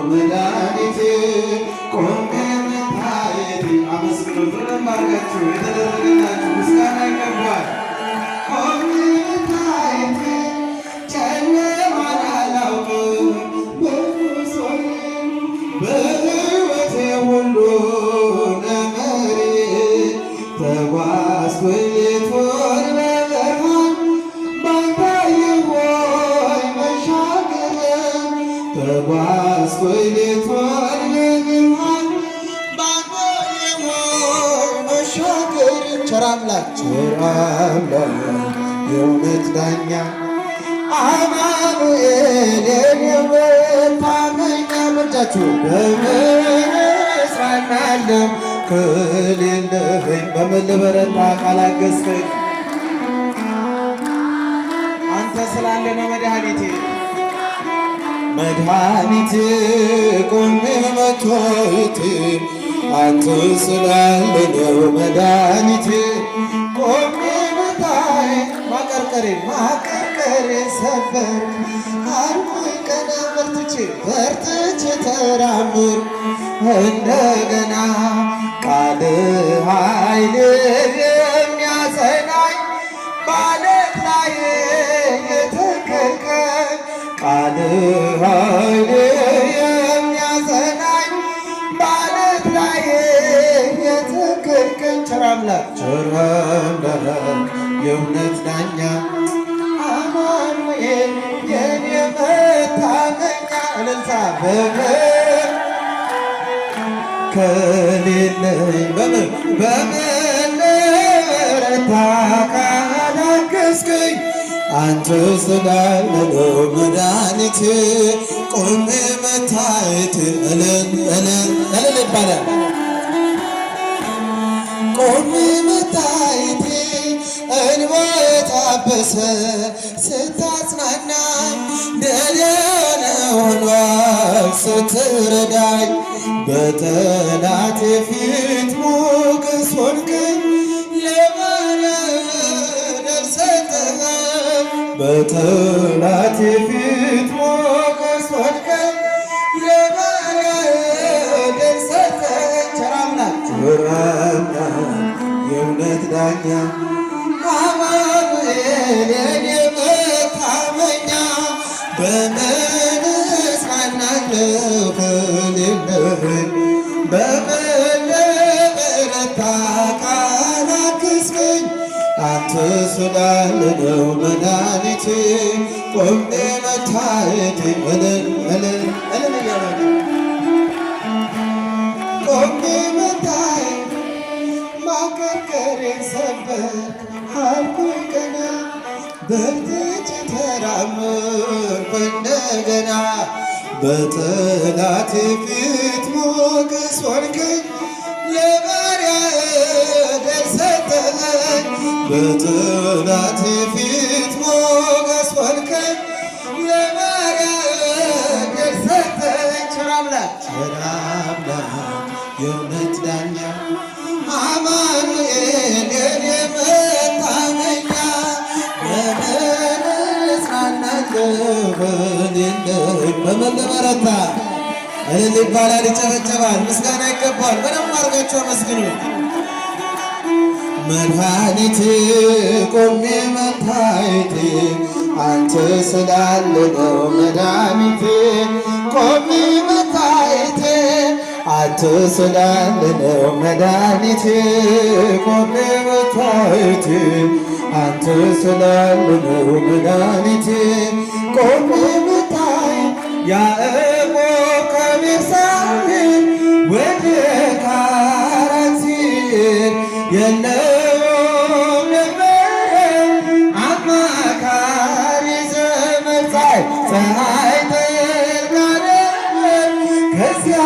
መድኃኒቴ ቆሜ መታየቴ። አመስግኑት በደንብ አድርጋችሁ የተደረገላችሁ ምስጋና ይገባል። ቆሜ መታየቴ ጨለማን አላውቅም በጉዞዬ በሕይወቴ ሁሉ ለመሪ ተጓዝኩኝ ሌቱን በብርሃን ባንታየሆይ መሻገርን ተጓዝኩኝ ሌቱን በብርሃን ባንታየሆይ መሻገርን ቸር አምላክ የእውነት ዳኛ አማኑኤል የኔ መታመኛ በጃችሁ በምን እጽናናለሁ ከሌለኸኝ በምን ልበረታ ካላገዝከኝ አንተ ስላለ ነው መድኃኒቴ መድኃኒቴ ቆሜ መታየቴ አንተ ስላለ ነው መድኃኒቴ ቆሜ መታየት ማቀርቀሬ ሰበር አልኩኝ ቀና በርትቼ ተራምር እንደገና ቃል ኃይል የሚያጸናኝ በዓለት ላይ የተከልከኝ ቃል ኃይል የሚያጸናኝ በዓለት ላይ የተከልከኝ ቸር አምላክ የእውነት ዳኛ አማኑኤል የኔ መታመኛ እልልታ ከሌለኝ በምን ልበረታ ካላገዝከኝ አንተ ስላለ ነው መድኃኒቴ ቆሜ መታየት እልል ይባላል ቆሜ መታየቴ እንባዬ ታበሰ ስታጽናና ደጀኔ ሆኗል ስትረዳኝ በጠላቴ ፊት ሞገስ ሆንከኝ ለባሪያህ ድል ሰጠኸኝ በጠላቴ ፊት ሞገስ ሆንከኝ ለባሪያህ ድል ሰጠኸኝ ቸር አምላክ የእውነት ዳኛ አማኑኤል የኔ መታመኛ በምን እጽናናለሁ ከሌለኸኝ በምን ልበረታ ካላገዝከኝ አንተ ስላለ ነው መድኃኒቴ ቆሜ መታየቴ እልል እያለ ቆሜ መታየቴ ማቀርቀሬን ሰበር አልኩኝ ቀና በርትቼ ተራመድኩ እንደገና በጠላቴ ፊት ሞገስ ሆንከኝ ለባሪያህ ድል ሰጠኸኝ በጠላቴ ፊት ሞገስ ሆንከኝ ለባሪያህ ድል ሰጠኸኝ ቸር አምላክ የእውነት ዳኛ አማኑኤል የኔ መታመኛ በምን እጽናናለሁ ከሌለኸኝ በምን ልበረታ እልል ይባላል ይጨበጨባል ምስጋና ይገባል በደንብ አድርጋችሁ አመስግኑ መድኃኒቴ ቆሜ መታየቴ አንተ ስላለ ነው መድኃኒቴ ቆሜ መታየቴ አንተ ስላለ ነው መድኃኒቴ ቆሜ መታየቴ አንተ ስላለ ነው መድኃኒቴ ቆሜ መታየቴ ያዕቆብ ከቤርሳቤህ ወደ ካራን ሲሄድ የለውም ነበረ አማካሪ ዘመድ ፀሐይ ጠልቃ ነበር ከዚያ